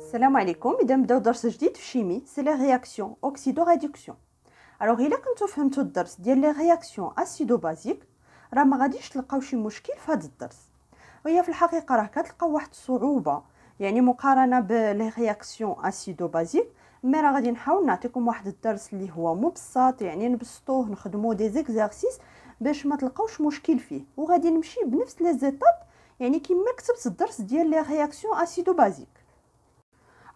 السلام عليكم. اذا نبداو درس جديد في الشيمي سي لي رياكسيون اوكسيدو ريدكسيون. الوغ الا كنتو فهمتوا الدرس ديال لي رياكسيون اسيدو بازيك راه ما غاديش تلقاو شي مشكل في هذا الدرس، وهي في الحقيقه راه كتلقاو واحد الصعوبه يعني مقارنه بلي رياكسيون اسيدو بازيك، مي راه غادي نحاول نعطيكم واحد الدرس اللي هو مبسط، يعني نبسطوه نخدموا دي زيكزارسيس باش ما تلقاوش مشكل فيه، وغادي نمشي بنفس لي زيتاب يعني كما كتبت الدرس ديال لي رياكسيون اسيدو بازيك.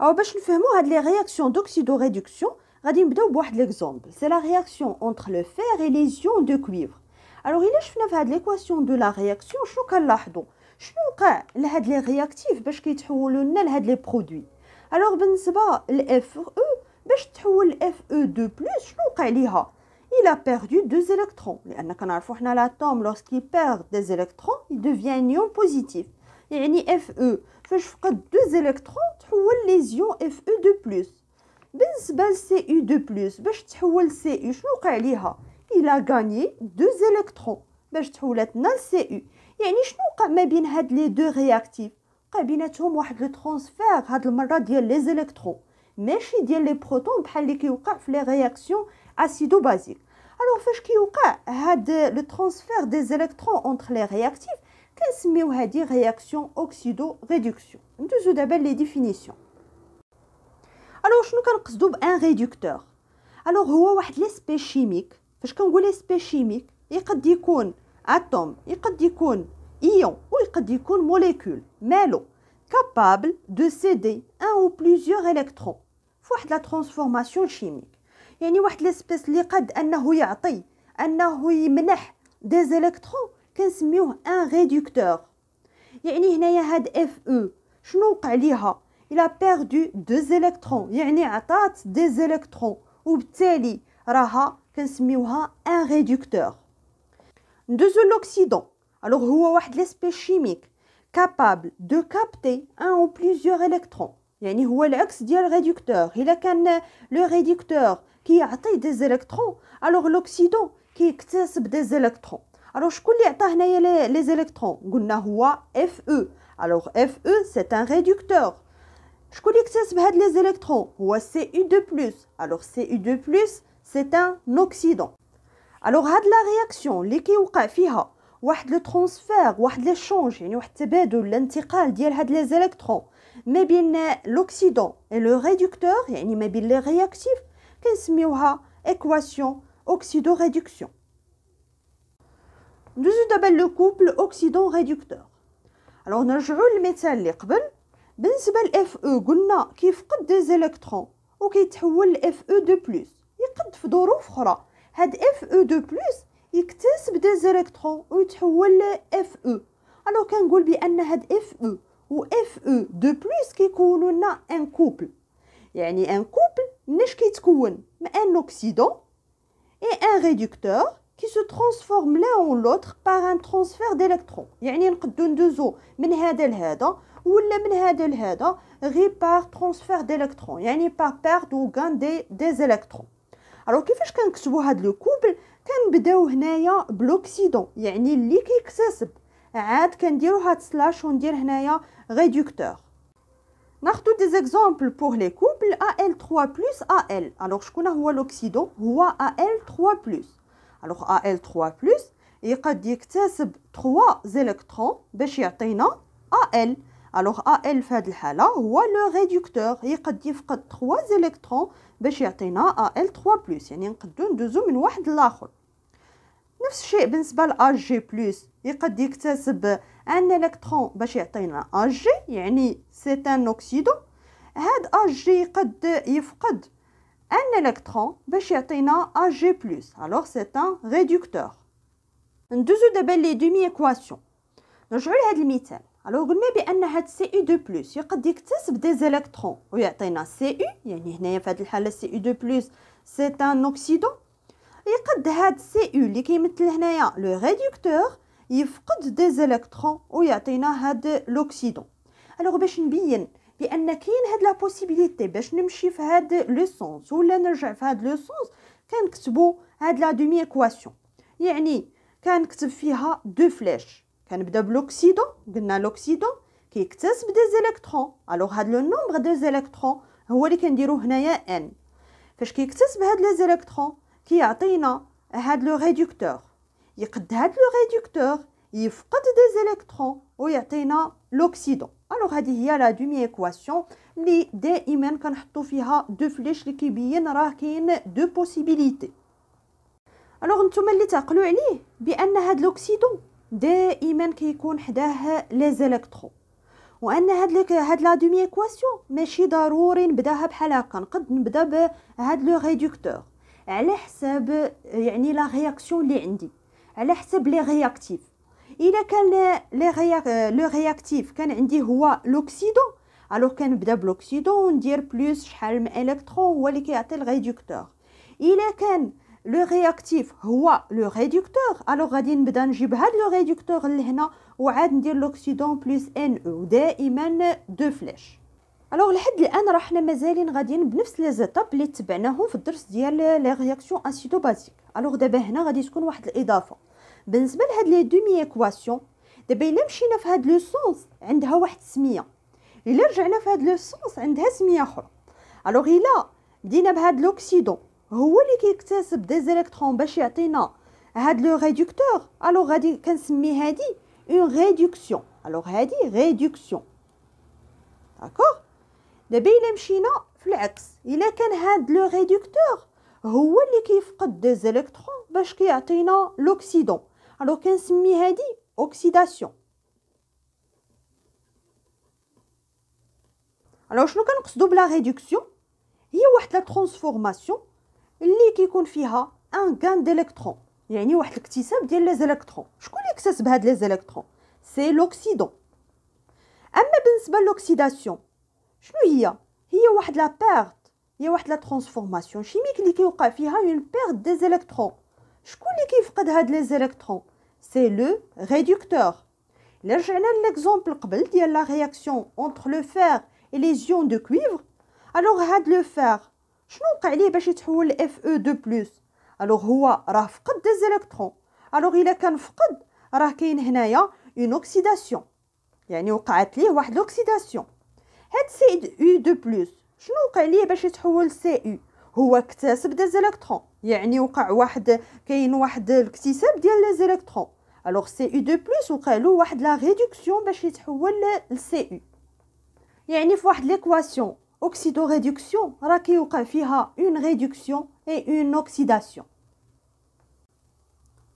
او باش نفهموا هاد لي رياكسيون دوكسيدو ريدكسيون غادي نبداو بواحد ليكزامبل، سي لا رياكسيون اونتر لو فير اي لي زيون دو كويفر. الوغ الا شفنا في هاد ليكواسيون دو لا رياكسيون شنو كنلاحظوا، شنو وقع لهاد لي رياكتيف باش كيتحولوا لنا لهاد لي برودوي. الوغ بالنسبه لاف او باش تحول لاف او دو بلس شنو وقع ليها، il a perdu 2 électrons لان كنعرفوا حنا l'atome lorsqu'il perd des électrons il devient un ion positif، يعني اف او فاش فقد 2 électrons تحول ليزيون اف او دو بلس. بالنسبه لسي او دو بلس باش تحول سي او شنو وقع ليها، il a gagné 2 électrons باش تحولت لنا لسي او. يعني شنو وقع ما بين هاد لي دو رياكتيف، وقع بيناتهم واحد لو ترانسفير هاد المره ديال لي زيليكترون ماشي ديال لي بروتون بحال اللي كيوقع في لي رياكسيون اسيدو بازيك. الوغ فاش كيوقع هاد لو ترانسفير دي زيليكترون اونتر لي رياكتيف كنسميو هادي رياكسيون اوكسيدو ريدكسيون. ندوزو دابا لي ديفينيسيون. الوغ شنو كنقصدو بان ريدكتور؟ الوغ هو واحد ليسبي شيميك، فاش كنقول اسبي شيميك يقد يكون اتوم، يقد يكون ايون، ويقد يكون موليكول مالو capable de céder un ou plusieurs électrons فواحد لا ترانسفورماسيون شيميك. يعني واحد ليسبيس اللي قد انه يعطي انه يمنح دي زيليكترون كنسميوه ان ريدكتور. يعني هنايا هاد اف او شنو وقع ليها، il a perdu 2 électrons يعني عطات دي زيليكترون وبالتالي راها كنسميوها ان ريدكتور. ندوزو لوكسيدون. الوغ هو واحد ليسبي شيميك capable de capter un ou plusieurs électrons، يعني هو العكس ديال ريدكتور. الا كان لو ريدكتور كيعطي دي زيليكترون الوغ لوكسيدون كيكتسب دي زيليكترون. الوغ شكون اللي عطاه هنايا لي زيليكترون؟ قلنا هو اف او. الوغ اف او سي ان ريدكتور. شكون اللي اكتسب هاد لي زيليكترون؟ هو سي او دو بلس. الوغ سي او دو بلس سي ان اوكسيدون. الوغ هاد لا رياكسيون اللي كيوقع فيها واحد لو ترانسفير، واحد لي شونج، يعني واحد التبادل الانتقال ديال هاد لي زيليكترون ما بين لوكسيدون اي لو ريدكتور، يعني ما بين لي رياكتيف، كنسميوها ايكواسيون اوكسيدو ريدكسيون. ندوزو دابا لو كوبل اوكسيدون ريدكتور. الوغ نرجعو للمثال اللي قبل. بالنسبه لاف او قلنا كيفقد دي زيليكترون وكيتحول لاف او دو بلس. يقد في ظروف اخرى هاد اف او دو بلس يكتسب دي زيليكترون ويتحول ل اف او. الوغ كنقول بان هاد اف او و اف او دو بلس كيكونوا لنا ان كوبل. يعني ان كوبل مناش كيتكون ان اوكسيدون اي ان ريدكتور qui se transforme l'un ou l'autre par un transfert d'électrons. يعني نقدو ندوزو من هذا لهذا ولا من هذا لهذا غير par transfert d'électrons، يعني par perte ou gain des électrons. alors كيفاش كنكتبوا هاد لو كوبل؟ كنبداو هنايا بلوكسيدون يعني اللي كيكتسب، عاد كنديرو هاد سلاش وندير هنايا ريدكتور. ناخدو دي زيكزامبل بور لي كوبل Al3 plus Al. alors شكون هو لوكسيدون؟ هو Al3 plus. alors Al3 plus يقد يكتسب 3 زيليكترون باش يعطينا Al. alors Al في هذه الحاله هو لو ريدكتور، يقد يفقد 3 زيليكترون باش يعطينا Al3 plus، يعني نقدو ندوزو من واحد لاخر. نفس الشيء بالنسبه ل Ag plus يقد يكتسب ان الكترون باش يعطينا Ag، يعني سي ان اوكسيدون. هاد Ag يقد يفقد ان الكترون باش يعطينا Ag plus، alors c'est un réducteur. ندوزو دابا لي دومي ايكواسيون. نرجعو لهاد المثال. الوغ قلنا بان هاد سي او دو بلس يقد يكتسب دي زيليكترون ويعطينا سي او، يعني هنايا في هاد الحاله سي او دو بلس سي ان اوكسيدون. يقد هاد سي او اللي كيمثل هنايا لو ريدكتور يفقد دي زيليكترون ويعطينا هاد لوكسيدون. الوغ باش نبين بان كاين هاد لا بوسيبيليتي باش نمشي في هاد لو سونس ولا نرجع في هاد لو سونس، كنكتبوا هاد لا دومي ايكواسيون. يعني كنكتب فيها دو فلاش. كنبدا بلوكسيدون، قلنا لوكسيدون كيكتسب دي زيليكترون. الوغ هاد لو نومبر دو زيليكترون هو اللي كنديروه هنايا ان. فاش كيكتسب هاد لي زيليكترون كيعطينا هاد لو ريدكتور، يقد هاد لو ريدكتور يفقد دي زيليكترون ويعطينا لوكسيدون. الوغ هذه هي لا دومي ايكواسيون اللي دائما كنحطوا فيها دو فليش اللي كيبين راه كاين دو بوسيبيليتي. الوغ نتوما اللي تعقلوا عليه بان هاد لوكسيدون دائما كيكون حداه لي زيليكترون، وان هاد لا دومي ايكواسيون ماشي ضروري نبداها بحال هكا، نقد نبدا بهاد لو ريدكتور على حساب يعني لا رياكسيون اللي عندي، على حساب لي رياكتيف. الا كان لو رياكتيف كان عندي هو لوكسيدون، الوغ كنبدا بلوكسيدون وندير بلس شحال من الكترون هو اللي كيعطي الريدكتور. الا كان لو رياكتيف هو لو ريدكتور، الوغ غادي نبدا نجيب هاد لو ريدكتور لهنا وعاد ندير لوكسيدون بلس ان او، دائما دو فلاش. الوغ لحد الان راه حنا مازالين غاديين بنفس لي زيتاب اللي تبعناهم في الدرس ديال لي رياكسيون اسيدو بازيك. الوغ دابا هنا غادي تكون واحد الاضافه بالنسبه لهاد لي دومي ايكواسيون. دابا الا مشينا في هاد لو سونس عندها واحد السميه، الا رجعنا في هاد لو سونس عندها سميه اخرى. الوغ الا بدينا بهاد لوكسيدون هو اللي كيكتسب دي زيليكترون باش يعطينا هاد لو ريدكتور، الوغ غادي كنسمي هادي اون ريدكسيون. الوغ هادي ريدكسيون، داكوغ. دابا الا مشينا في العكس، الا كان هاد لو ريدكتور هو اللي كيفقد دي زيليكترون باش كيعطينا لوكسيدون، الوغ كنسمي هادي اوكسيداسيون. الوغ شنو كنقصدو بلا ريدكسيون؟ هي واحد لا ترانسفورماسيون اللي كيكون فيها ان غان ديليكترون، يعني واحد الاكتساب ديال لي زيليكترون. شكون اللي اكتسب هاد لي زيليكترون؟ سي لوكسيدون. اما بالنسبه لوكسيداسيون شنو هي؟ هي واحد لا بيرت، هي واحد لا ترانسفورماسيون شيميك اللي كيوقع فيها اون بيرت دي زيليكترون. شكون اللي كيفقد هاد لي زيليكترون؟ سي لو ريدكتور. الا رجعنا لليكزامبل قبل ديال لا رياكسيون اونتر لو فير اي لي زيون دو كويفر، الوغ هاد لو فير شنو وقع ليه باش يتحول ل اف او 2+؟ الوغ هو راه فقد دي زيليكترون. الوغ الا كان فقد راه كاين هنايا اون اوكسيداسيون، يعني وقعت ليه واحد لوكسيداسيون. هاد سي او 2+ شنو وقع ليه باش يتحول سي او؟ هو اكتسب دي زيليكترون، يعني وقع كاين واحد الاكتساب ديال لي زيليكترون. الوغ سي او 2+ وقع له واحد لا ريدكسيون باش يتحول لسي او. يعني في واحد ليكواسيون اوكسيدو ريدكسيون راه كيوقع فيها اون ريدكسيون اي اون اوكسيداسيون.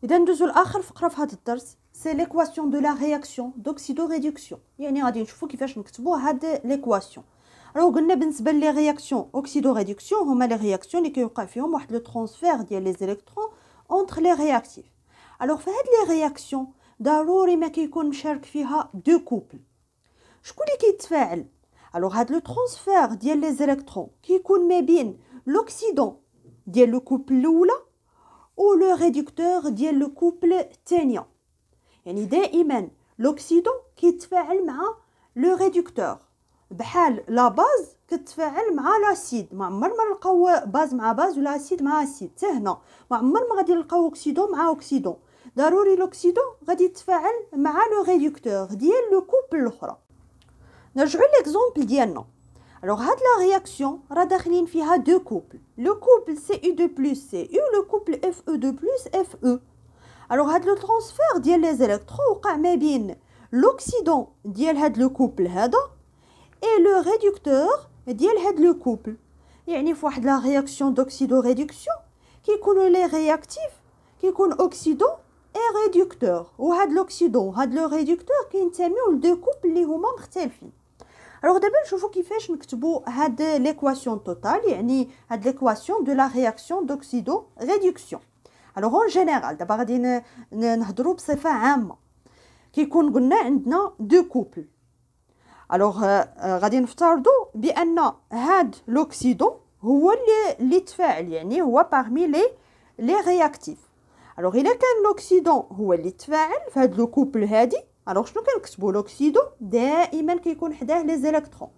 اذا ندوزو لاخر فقره في هذا الدرس، سي ليكواسيون دو لا رياكسيون دوكسيدو ريدكسيون. يعني غادي نشوفوا كيفاش نكتبوا هاد ليكواسيون. راه قلنا بالنسبه لي رياكسيون اوكسيدو ريدكسيون هما لي رياكسيون اللي كيوقع فيهم واحد لو ترانسفير ديال لي زيليكترون اونتر لي رياكتيف. الوغ في هاد لي رياكسيون ضروري ما كيكون مشارك فيها دو كوبل. شكون اللي كيتفاعل؟ الوغ هاد لو ترانسفير ديال لي زيليكترون كيكون ما بين لوكسيدون ديال لو كوبل الاولى و لو ريدكتور ديال لو كوبل الثانيه. يعني دائما لوكسيدون كيتفاعل مع لو ريدكتور بحال لا باز كتفاعل مع لاسيد. ما عمر ما نلقاو باز مع باز ولا اسيد مع اسيد، حتى هنا ما عمر ما غادي نلقاو اوكسيدون مع اوكسيدون. ضروري لوكسيدون غادي يتفاعل مع لو ريدكتور ديال لو كوبل الاخرى. نرجعوا ليكزامبل ديالنا. الوغ هاد لا رياكسيون راه داخلين فيها دو كوبل، لو كوبل سي او 2+ سي او، لو كوبل اف او 2+ اف او. الوغ هاد لو ترانسفير ديال لي زيليكترون وقع ما بين لوكسيدون ديال هاد لو كوبل هذا اي لو ريدكتور ديال هاد لو كوبل. يعني في واحد لا رياكسيون دوكسيدو ريدكسيون كيكونوا لي رياكتيف كيكون اوكسيدون اي ريدكتور، وهاد لوكسيدون هاد لو ريدكتور كينتميو لدو كوبل اللي هما مختلفين. الوغ دابا نشوفوا كيفاش نكتبوا هاد ليكواسيون توتال، يعني هاد ليكواسيون دو لا رياكسيون دوكسيدو ريدكسيون. الوغ اون جينيرال دابا غادي نهضروا بصفه عامه. كيكون قلنا عندنا دو كوبل، الوغ غادي نفترضوا بان هاد لوكسيدون هو اللي تفاعل، يعني هو بارمي لي رياكتيف. الوغ الا كان لوكسيدون هو اللي تفاعل في هاد لو كوبل هادي، الوغ شنو كنكتبوا؟ لوكسيدون دائما كيكون حداه لي زيليكترون،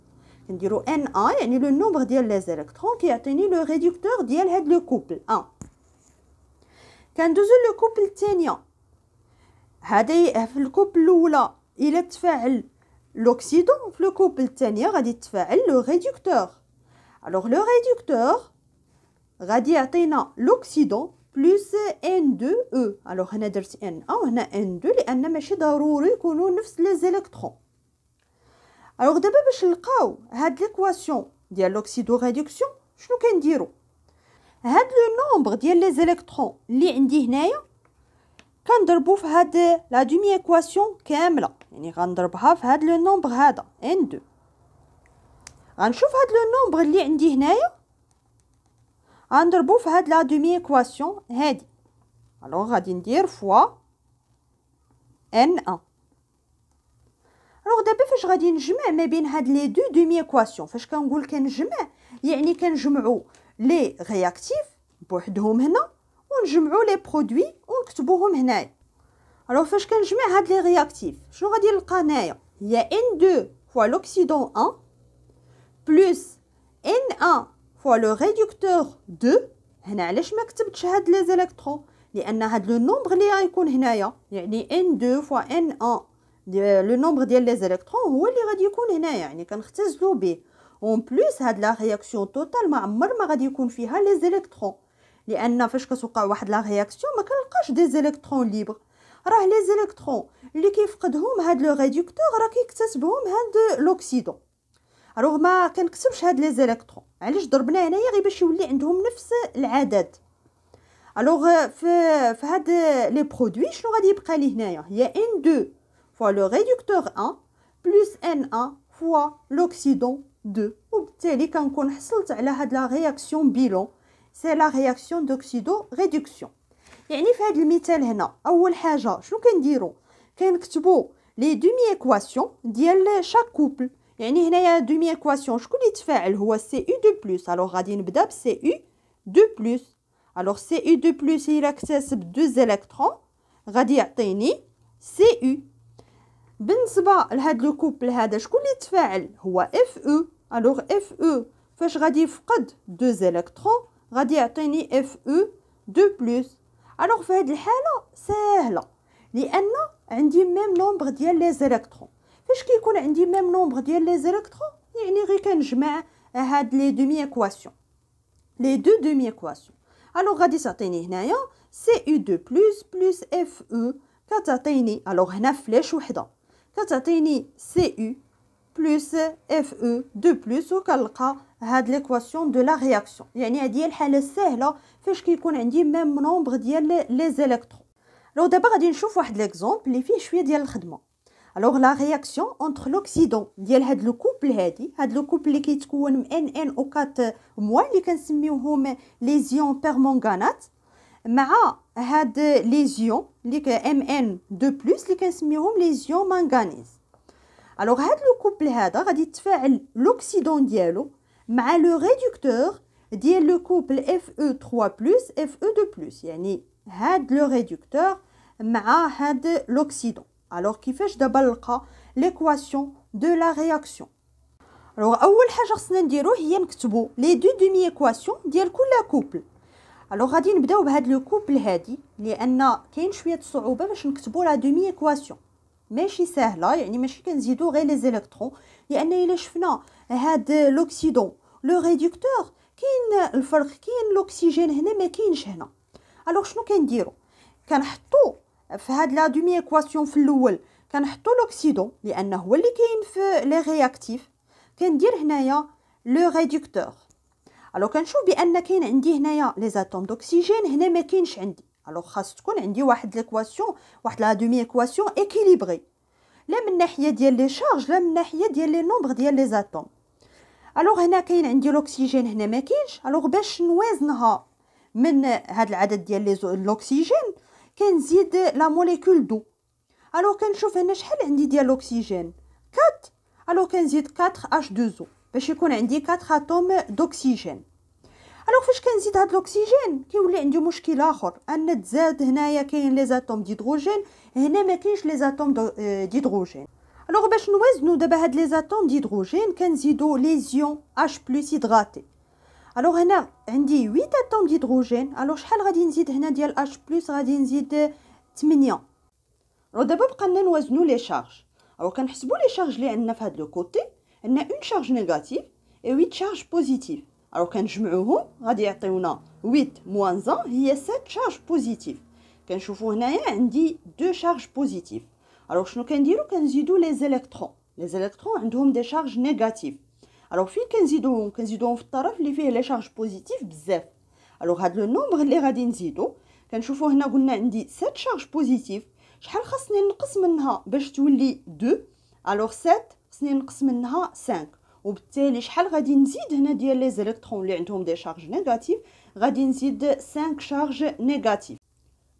كنديروا ان ا يعني لو نومبر ديال لي زيليكترون كيعطيني لو ريدكتور ديال هاد لو كوبل 1. كندوزو لو كوبل الثانيه، هذه في الكوبل الاولى الا تفاعل لوكسيدون في لو كوبل الثانيه غادي تفاعل لو ريدكتور. الوغ لو ريدكتور غادي يعطينا لوكسيدون بلس N2E. الوغ هنا درت Na وهنا N2 لان ماشي ضروري يكونوا نفس لي زيليكترون. الوغ دابا باش نلقاو هاد ليكواسيون ديال لوكسيدو ريدكسيون شنو كنديرو؟ هاد لو نومبر ديال لي زيليكترون اللي عندي هنايا كنضربو في هاد لا دومي ايكواسيون كامله، يعني غنضربها في هاد لو نومبر هذا N2. غنشوف هاد لو نومبر اللي عندي هنايا غنضربو في هاد لا دومي ايكواسيون هادي. الوغ غادي ندير فوا N1. الوغ دابا فاش غادي نجمع ما بين هاد لي دو دومي ايكواسيون، فاش كنقول كنجمع يعني كنجمعوا لي رياكتيف بوحدهم هنا ونجمعوا لي برودوي ونكتبوهم هنايا. الوغ فاش كنجمع هاد لي رياكتيف شنو غادي نلقى هنايا؟ هي N2 فوا لوكسيدون 1 بلس Na فوا لو ريدكتور 2. هنا علاش ما كتبتش هاد لي زيليكترون؟ لان هاد لو نومبر اللي غيكون هنايا يعني N2 فوا Na لو نومبر ديال لي زيليكترون هو اللي غادي يكون هنايا، يعني كنختزلو به. اون بليس هاد لا رياكسيون توتال ما عمر ما غادي يكون فيها لي زيليكترون، لان فاش كتوقع واحد لا رياكسيون ما كنلقاش دي زيليكترون ليبر، راه لي زيليكترون اللي كيفقدهم هاد لو ريدكتور راه كيكتسبهم هاد لوكسيدون. الوغ ما كنكتبش هاد لي زيليكترون، علاش ضربنا هنايا غير باش يولي عندهم نفس العدد. الوغ في هاد لي برودوي شنو غادي يبقى لي هنايا؟ هي N2 فوا لو ريدكتور 1 بلس Na فوا لوكسيدون 2. وبالتالي كنكون حصلت على هاد لا رياكسيون بيلون، سي لا رياكسيون دوكسيدو ريدكسيون. يعني في هذا المثال هنا اول حاجه شنو كنديروا؟ كنكتبوا لي دومي ايكواسيون ديال شاك كوبل. يعني هنايا دومي ايكواسيون شكون اللي تفاعل؟ هو Cu2+. الوغ غادي نبدا ب Cu2+. الوغ Cu2+ الى اكتسب 2 زيليكترون غادي يعطيني Cu. بالنسبه لهاد لو كوبل هذا شكون اللي تفاعل؟ هو Fe. الوغ Fe فاش غادي يفقد 2 زيليكترون غادي يعطيني Fe2+. الوغ في هاد الحاله ساهله لان عندي ميم نومبر ديال لي زيليكترون. فاش كيكون عندي ميم نومبر ديال لي زيليكترون يعني غير كنجمع هاد لي دومي ايكواسيون، لي دو دومي ايكواسيون. الوغ غادي تعطيني هنايا Cu2+ بلس Fe كتعطيني، الوغ هنا فلاش وحده كتعطيني Cu بلس Fe2+. وكنلقى هاد ليكواسيون دو لا رياكسيون. يعني هذه هي الحاله السهله فاش كيكون عندي ميم نومبر ديال لي زيليكترون. لو دابا غادي نشوف واحد ليكزامبل اللي فيه شويه ديال الخدمه. الوغ لا رياكسيون اونتر لوكسيدون ديال هاد لو كوبل هاد لو كوبل اللي كيتكون من NNO4 موال اللي كنسميوهم لي زيون بيرمونغانات مع هاد لي زيون اللي Mn2+ اللي كنسميوهم لي زيون مانغانيز. الوغ هاد لو كوبل هذا غادي يتفاعل لوكسيدون ديالو مع لو ريدكتور ديال لو كوبل Fe3+ Fe2+. يعني هاد لو ريدكتور مع هاد لوكسيدون. الوغ كيفاش دابا نلقى ليكواسيون دو لا رياكسيون؟ الوغ اول حاجه خصنا نديرو هي نكتبو لي دو دومي ايكواسيون ديال كل كوبل. الوغ غادي نبداو بهاد لو كوبل هادي لان كاين شويه صعوبه باش نكتبو لا دومي ايكواسيون، ماشي سهله، يعني ماشي كنزيدو غير لي زيليكترون، لان الا شفنا هاد لوكسيدون لو ريدكتور كاين الفرق، كاين لوكسيجين هنا ما كاينش هنا. الوغ شنو كنديرو؟ كنحطو في هاد لا دومي ايكواسيون في الاول كنحطو لوكسيدون لانه هو اللي كاين في لي رياكتيف، كندير هنايا لو ريدكتور. الوغ كنشوف بان كاين عندي هنايا لي زاتوم دوكسيجين، هنا ما كاينش عندي. الوغ خاص تكون عندي واحد ليكواسيون، واحد لا دومي ايكواسيون ايكيليبري، لا من ناحيه ديال لي شارج لا من ناحيه ديال لي نومبر ديال لي زاتوم. الوغ هنا كاين عندي لوكسيجين هنا ما كاينش. الوغ باش نوازنها من هاد العدد ديال لي لوكسيجين كنزيد لا موليكول دو. الوغ كنشوف هنا شحال عندي ديال الاكسجين 4. الوغ كنزيد 4H2O باش يكون عندي 4 اتوم دوكسيجين. الوغ فاش كنزيد هاد الاكسجين كيولي عندي مشكل اخر، ان تزاد هنايا كاين لي زاتوم ديدروجين، هنا ما كاينش لي زاتوم ديدروجين. الوغ باش نوازنوا دابا هاد لي زاتوم ديدروجين كنزيدو لي زيون H+ هيدراتي. الوغ هنا عندي 8 اتوم ديدروجين. الوغ شحال غادي نزيد هنا ديال H+ غادي نزيد 8. الوغ دابا بقى لنا نوازنوا لي شارج. الوغ كنحسبوا لي شارج اللي عندنا في هذا لو كوتي، عندنا اون شارج نيجاتيف اي 8 شارج بوزيتيف. الوغ كنجمعوهم غادي يعطيونا 8 موان 1 هي 7 شارج بوزيتيف. كنشوفوا هنايا عندي 2 شارج بوزيتيف. الوغ شنو كنديرو؟ كنزيدو لي زيليكترون. لي زيليكترون عندهم دي شارج نيجاتيف. الوغ فين كنزيدوهم؟ كنزيدوهم في الطرف اللي فيه لي شارج بوزيتيف بزاف. الوغ هاد لو نومبر اللي غادي نزيدو كنشوفوا هنا قلنا عندي 7 شارج بوزيتيف. شحال خاصني نقص منها باش تولي 2؟ الوغ 7 خاصني نقص منها 5، وبالتالي شحال غادي نزيد هنا ديال لي زيليكترون اللي عندهم دي شارج نيجاتيف؟ غادي نزيد 5 شارج نيجاتيف،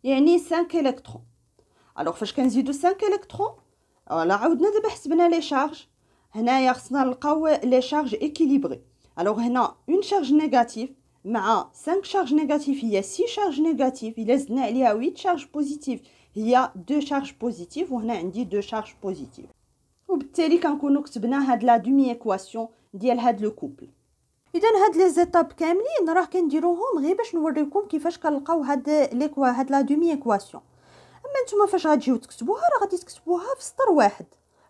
يعني 5 الكترون. الوغ فاش كنزيدو 5 الكترون لا عاودنا دابا حسبنا لي شارج. هنايا خصنا نلقاو لي شارج اكيليبري. الوغ هنا اون شارج نيجاتيف مع 5 شارج نيجاتيف هي 6 شارج نيجاتيف، الا زدنا عليها 8 شارج بوزيتيف هي 2 شارج بوزيتيف، وهنا عندي 2 شارج بوزيتيف. وبالتالي كنكونوا كتبنا هاد لا دومي ايكواسيون ديال هاد لو كوبل. اذا هاد لي زيتاب كاملين راه كنديروهم غير باش نوريكم كيفاش كنلقاو هاد لا دومي ايكواسيون. اما نتوما فاش غتجيو تكتبوها راه غادي تكتبوها في سطر واحد.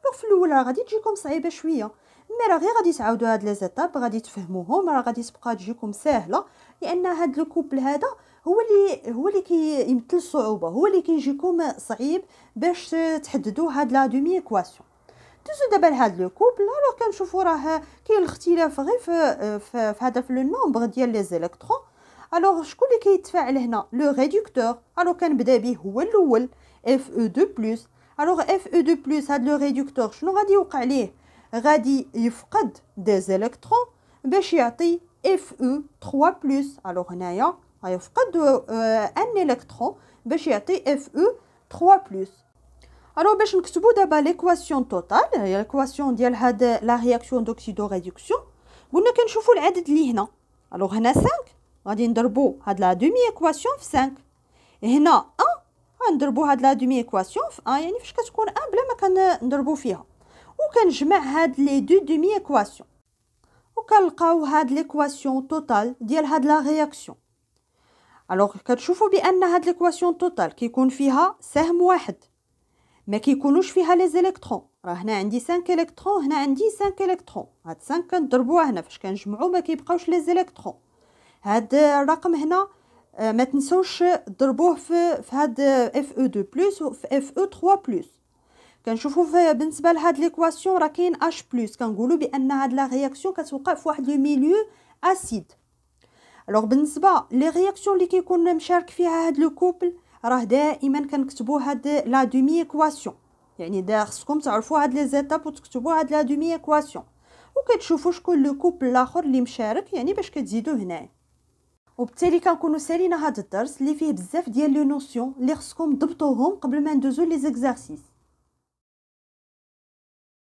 لو في الاول راه غادي تجيكم صعيبه شويه، مي راه غير غادي تعاودوا هاد لي زيتاب غادي تفهموهم، راه غادي تبقى تجيكم ساهله، لان هاد لو كوبل هذا هو اللي كيمثل الصعوبه، هو اللي كيجيكم صعيب باش تحددوا هاد لا دومي ايكواسيون. دوزو دابا لهاد لو كوبل. الوغ كنشوفوا راه كاين الاختلاف غير في هذا في لو نومبر ديال لي زيليكترون. الوغ شكون اللي كيتفاعل هنا؟ لو ريدكتور. الوغ كنبدا به هو الاول Fe2+. الوغ Fe2+، هاد لو ريدكتور شنو غادي يوقع ليه؟ غادي يفقد دي زيليكترون باش يعطي Fe3+. الوغ هنايا غيفقد ان الكترون باش يعطي Fe3+. الوغ باش نكتبو دابا ليكواسيون توتال، هي ليكواسيون ديال هاد لا رياكسيون دوكسيدو ريدكسيون. قلنا كنشوفو العدد اللي هنا. الوغ هنا 5 غادي نضربو هاد لا دومي ايكواسيون في 5. هنا 1 غنضربو هاد لا دومي ايكواسيون في 1، يعني فاش كتكون 1 بلا ما كنضربو فيها، وكنجمع هاد لي دو دومي ايكواسيون وكنلقاو هاد ليكواسيون توتال ديال هاد لا رياكسيون. الوغ كتشوفوا بان هاد ليكواسيون توتال كيكون فيها سهم واحد، ما كيكونوش فيها لي زيليكترون. راه هنا عندي 5 الكترون، هنا عندي 5 الكترون، هاد 5 كنضربوها هنا فاش كنجمعوا ما كيبقاوش لي زيليكترون. هاد الرقم هنا ما تنسوش ضربوه في هاد Fe2+ و في Fe3+. كنشوفوا بالنسبه لهاد ليكواسيون راه كاين H+، كنقولوا بان هاد لا رياكسيون كتوقع في واحد لو ميليو اسيد. الوغ بالنسبه لي رياكسيون اللي كيكون مشارك فيها هاد لو كوبل راه دائما كنكتبوا هاد لا دومي ايكواسيون، يعني خصكم تعرفوا هاد لي زيتاب وتكتبوا هاد لا دومي ايكواسيون، وكتشوفوا شكون لو كوبل الاخر اللي مشارك، يعني باش كتزيدوا هنايا. وبالتالي كنكونوا سالينا هاد الدرس اللي فيه بزاف ديال لي نوسيون اللي خصكم تضبطوهم قبل ما ندوزو لي زيكزارسيس.